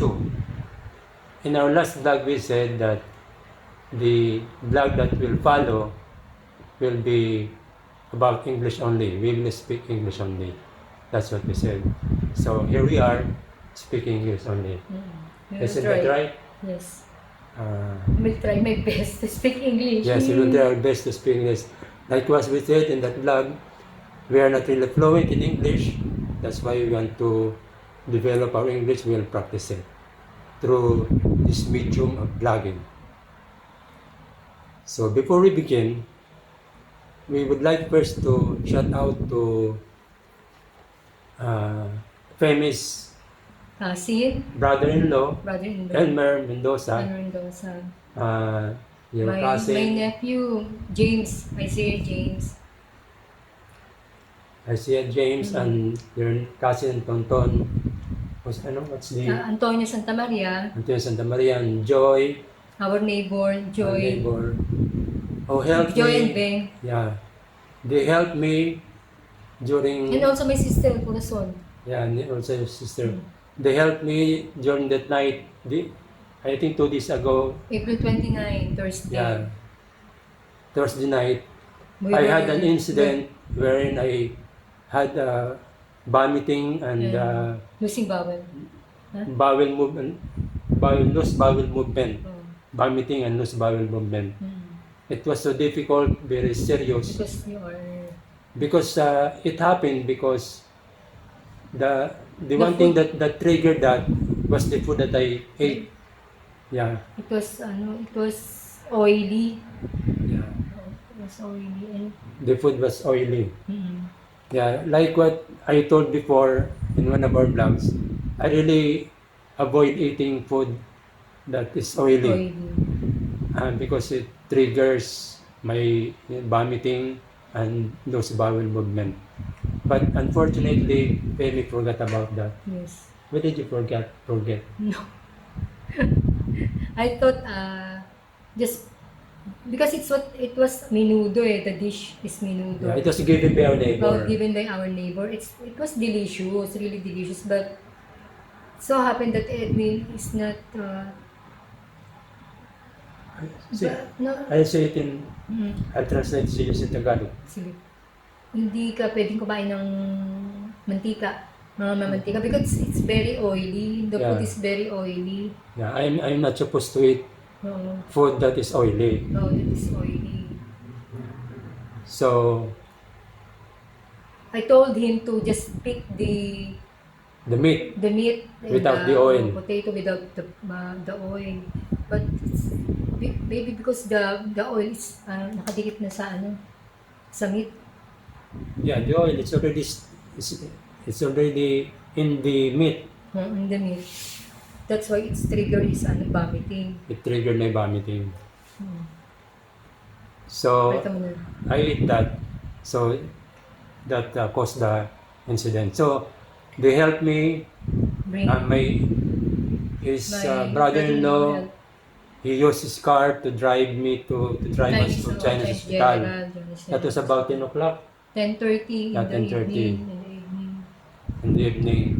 two. In our last vlog, we said that the vlog that will follow will be about English only. We will speak English only. That's what we said. So here we are, speaking English only. Isn't that right? Yes. We'll try my best to speak English. Yes, we will try our best to speak English. Like what we said in that vlog, we are not really fluent in English. That's why we want to develop our English. We will practice it through this medium of vlogging. So before we begin, we would like first to shout out to famous brother-in-law, Elmer Mendoza. Your cousin. My nephew, James. Isaiah James. And your cousin Tonton. What's the? Antonio Santa Maria. And Joy. Our neighbor, Joy. Oh, help Joy me. and Bheng. Yeah. They helped me during... And also my sister, Corazon. Yeah, and also your sister. They helped me during that night. I think 2 days ago. April 29, Thursday. Yeah. Thursday night. I had an incident wherein I had vomiting and losing bowel. bowel movement. Loose bowel movement. Vomiting and loose bowel movement. It was so difficult, very serious. Because it happened because the one thing that triggered that was the food that I ate. Yeah. It was oily. Yeah. It was oily and the food was oily. Yeah, like what I told before in one of our vlogs, I really avoid eating food that is oily. Because it triggers my vomiting and loose bowel movement. But unfortunately, Femi forgot about that. Yes. What did you forget? No. I thought just because it was menudo the dish is menudo. Yeah, it was given by our neighbor. It was delicious, really delicious, but so happened that Edwin is not I'll say it in I'll translate to you in Tagalog. Sige. Hindi ka pwedeng kumain ng mantika, mga mamantika because it's very oily. The food is very oily. Yeah, I'm not supposed to eat food that is oily. No, that is oily. So I told him to just pick the meat without the oil. Potato without the oil. But maybe because the oil is nakadikit na sa meat. Yeah, the oil it's already in the meat. In the meat. That's why its trigger is vomiting. It triggered my vomiting. So I ate that. So that caused the incident. So they helped me. His brother-in-law. He used his car to drive us to Chinese hospital. That was about 10 o'clock. 10:30 in the evening.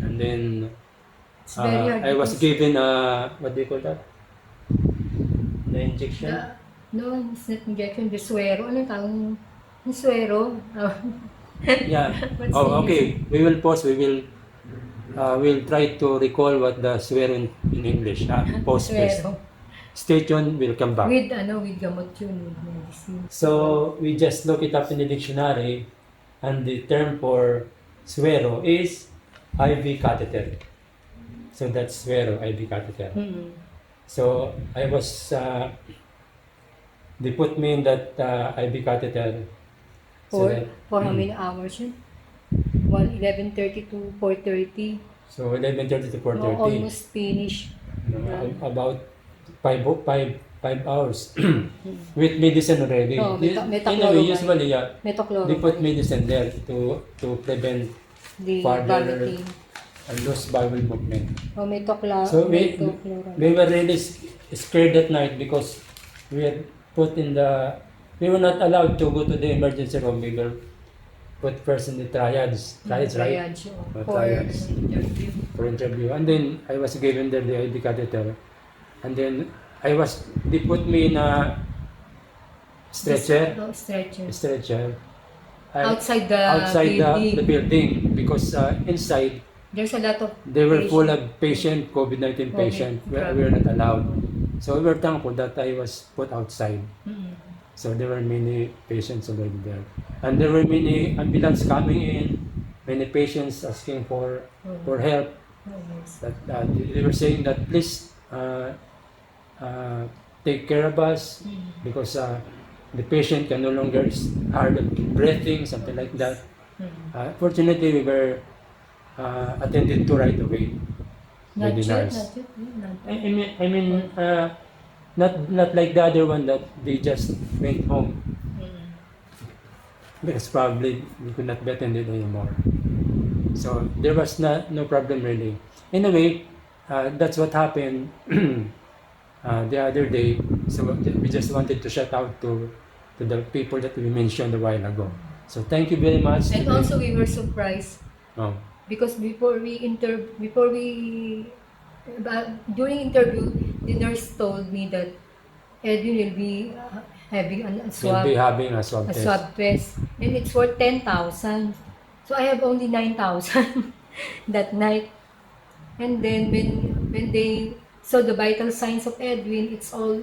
And then I was given what do you call that? The injection? No, it's not injection. The suero. Ano tawag? Yung suero. Yeah. Okay. We will pause. We'll try to recall what the suero in English. Pause first. Stay tuned, we'll come back. With gamot yun, with medicine. So, we just look it up in the dictionary and the term for suero is IV catheter. So, that's suero, IV catheter. So, I was, they put me in that IV catheter. For how many hours yun? 11:30 to 4:30. So, 11:30 to 4:30. Almost finished. About 5 hours with medicine already. Anyway, usually they put medicine there to prevent the further loose bowel movement. So we were really scared that night because we were not allowed to go to the emergency room. put first in the triads, right? Triage, Triads. interview. For interview. And then I was given there the IV catheter. And then they put me in a stretcher. Stretcher. I- Outside the outside building. the building because inside There's a lot of they were full patient. of patient, COVID-19 patient. We Grabe. were not allowed. So we were thankful that I was put outside. Mm-mm. So there were many patients already there. And there were many ambulance coming in, many patients asking for help. Yes. That they were saying that please take care of us because the patient can no longer hard breathing, something like that. Fortunately, we were attended to right away. Not Very yet, nice. not yet. I mean, not like the other one that they just went home because probably we could not be attended anymore. So there was no problem really. Anyway, that's what happened the other day. So we just wanted to shout out to the people that we mentioned a while ago. So thank you very much. And also we were surprised Oh, because during interview, the nurse told me that Edwin will be having a we'll swab, be having a swab test. test, and it's for 10,000. So I have only 9,000 that night. And then when they saw the vital signs of Edwin, it's all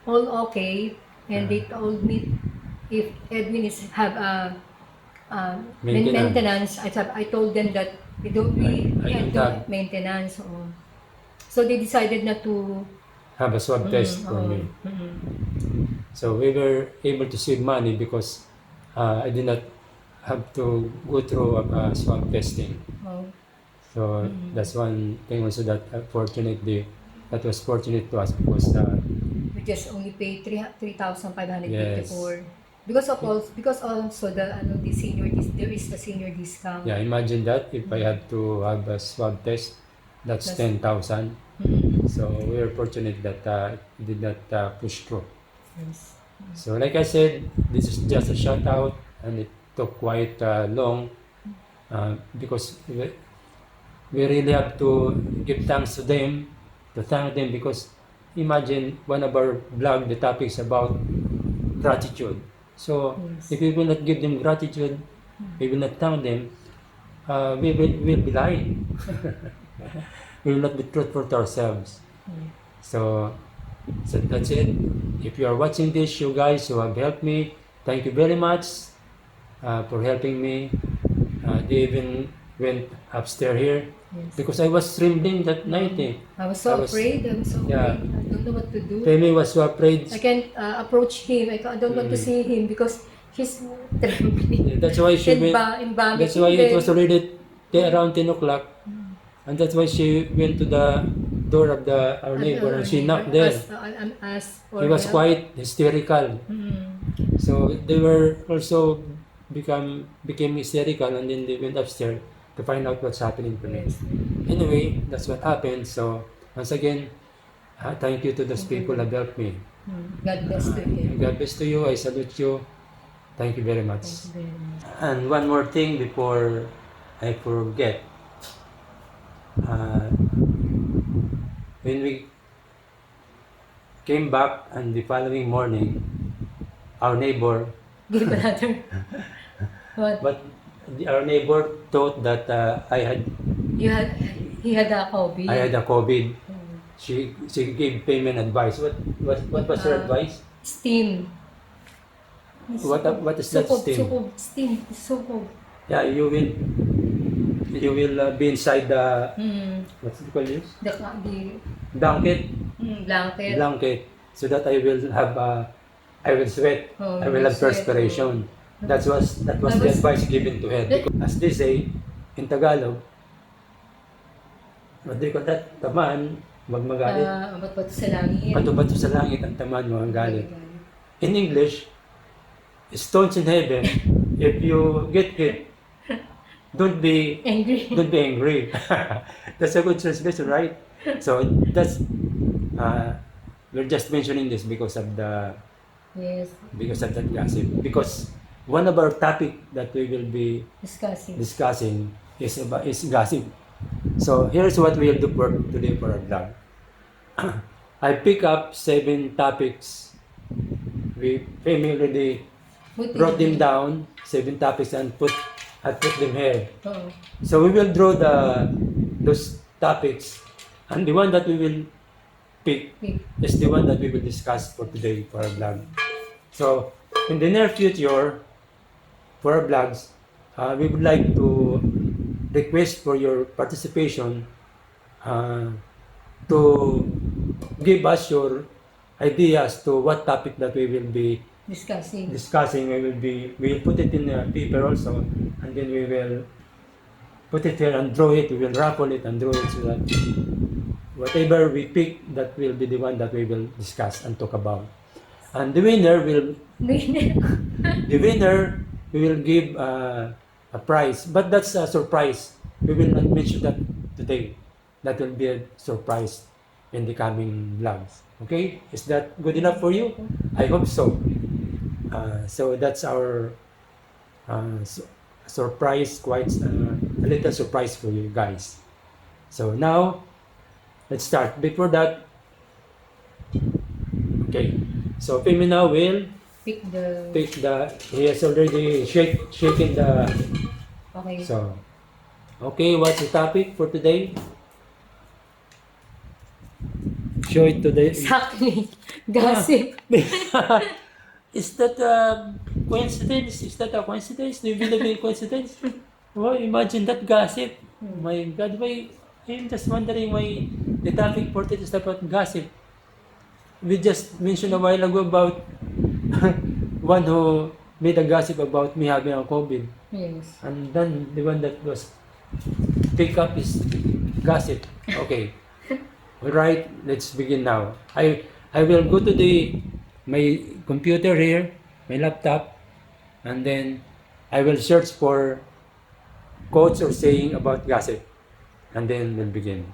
okay. And they told me if Edwin have a maintenance. I told them that we don't I don't have. maintenance. So they decided not to Have a swab test for me. So we were able to save money because I did not have to go through a swab testing. So that's one thing also that that was fortunate to us because we just only paid 3,554. Yes. Because also the senior there is the senior discount. yeah, imagine that if I had to have a swab test, that's 10,000. So we were fortunate that it did not push through. Yes. So like I said, this is just a shout out and it took quite long because we really have to give thanks to them, because imagine one of our blog, the topic is about gratitude. So Yes. if we will not give them gratitude, we will not thank them, we will be lying. We will not be truthful to ourselves. So that's it. If you are watching this, you guys who have helped me, thank you very much for helping me. They even went upstairs here. Yes. Because I was trembling that night. I was so afraid. Yeah. I don't know what to do. Femi was so afraid. I can't approach him. I don't want to see him because he's trembling. That's why she went. Embarrassing. That's why it was already around 10 o'clock. And that's why she went to the door of our neighbor and she knocked there. He was quite hysterical. So they were also became hysterical, and then they went upstairs to find out what's happening to me. Yes. Anyway, that's what happened. So once again, thank you to those people who have helped me. God bless to you. God bless to you. I salute you. Thank you very much. Thank you very much. And one more thing before I forget. When we came back and the following morning, our neighbor, Give another. What? but our neighbor thought that He had a COVID. I had a COVID. She gave payment advice. What was her advice? Steam. What is that steam? Steam. Yeah, you will be inside the what's it called this? The Blanket. blanket. So that I will sweat. I will have perspiration. That was the advice given to her. Because, as they say in Tagalog, what do you call that? Tamaan, wag magalit. Bato sa langit. Bato-bato sa langit ang tamaan, wag magalit. In English, stones in heaven, if you get hit, don't be angry. That's a good translation, right? So that's we're just mentioning this because of that gossip. Because one of our topic that we will be discussing is gossip. So here's what we'll do for today for our vlog. I pick up 7 topics. We already wrote them down, 7 topics, and I put them here. Oo. So we will draw those topics, and the one that we will pick is the one that we will discuss for today for our vlog. So in the near future, for our vlogs, we would like to request for your participation to give us your ideas to what topic that we will be discussing. We will put it in a paper also, and then we will put it here and draw it. We will raffle it and draw it so that whatever we pick, that will be the one that we will discuss and talk about. And the winner we will give a prize, but that's a surprise. We will not mention that today. That will be a surprise in the coming vlogs. Okay, is that good enough for you? I hope so. So that's our surprise, quite a little surprise for you guys. So now, let's start. Before that, okay. So Femina will pick the. He has already shaken the. Okay. So, okay, what's the topic for today? Show it today. Exactly. Gossip. Is that a coincidence? Is that a coincidence? Do you believe in coincidence? Well, imagine that gossip. My God, why? I'm just wondering why the topic for today is about gossip. We just mentioned a while ago about one who made a gossip about me having a COVID. Yes. And then the one that was pick up is gossip. Okay. Alright, let's begin now. I will go to my computer here, my laptop, and then I will search for quotes or saying about gossip, and then we'll begin.